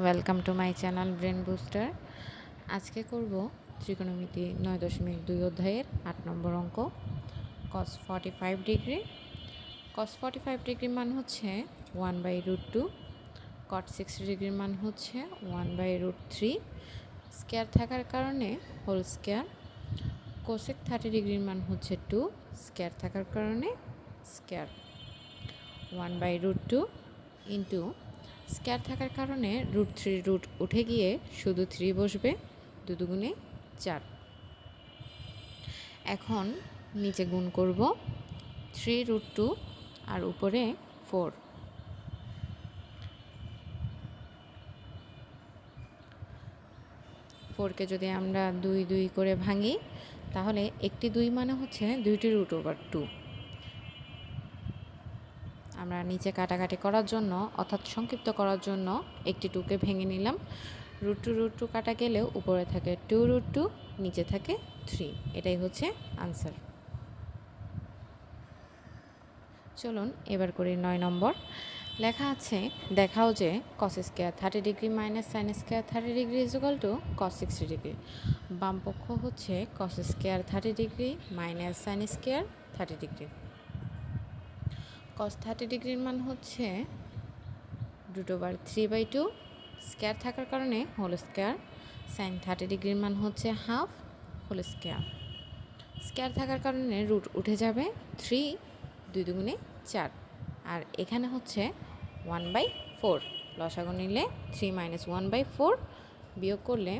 Welcome to my channel brain booster. আজকে করব ত্রিকোণমিতি 9.2 অধ্যায়ের 8 নম্বর অঙ্ক cos 45 ডিগ্রি। cos 45 ডিগ্রি মান হচ্ছে 1/√2, cot 60 ডিগ্রির মান হচ্ছে 1/√3, স্কয়ার থাকার কারণে হোল স্কয়ার। cosec 30 ডিগ্রির মান হচ্ছে 2, স্কয়ার থাকার কারণে স্কয়ার। 1/√2 ইন্টু স্কয়ার থাকার কারণে √3 রুট উঠে গিয়ে শুধু 3 বসবে, 2 দুগুণে 4। এখন নিচে গুণ করব 3√2 আর উপরে 4। 4কে যদি আমরা 2 করে ভাঙি তাহলে একটি 2 মানে হচ্ছে 2টি √2। আমরা নিচে কাটাকাটি করার জন্য অর্থাৎ সংক্ষিপ্ত করার জন্য একটি 2কে ভেঙে নিলাম। √2 কাটা গেলেও উপরে থাকে 2√2, নিচে থাকে 3। এটাই হচ্ছে আনসার। চলুন এবার করি 9 নম্বর। লেখা আছে, দেখাও যে cos square 30 degree minus sine square 30 degree equal to cos 60 degree. বাম পক্ষ হচ্ছে cos square 30 degree minus sine square 30 degree. cos 30 ডিগ্রির মান হচ্ছে √3/2, স্কয়ার থাকার কারণে হোল স্কয়ার। সাইন 30 ডিগ্রির মান হচ্ছে হাফ, হোল স্কয়ার। স্কয়ার থাকার কারণে রুট উঠে যাবে, 3 2 দুগুণে 4। আর এখানে হচ্ছে 1/4, লসাগু নিলে 3 - 1/4, বিয়োগ করলে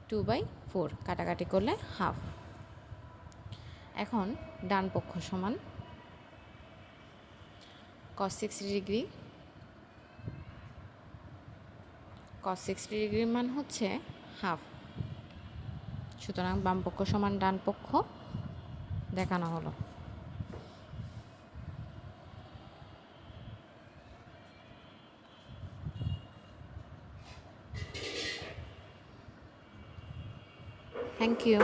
2/4, কাটাকাটি করলে হাফ। এখন ডান পক্ষ সমান cos 60 ডিগ্রি। cos 60 ডিগ্রির মান হচ্ছে হাফ, সুতরাং বাম পক্ষ সমান ডান পক্ষ দেখানো হলো। Thank you.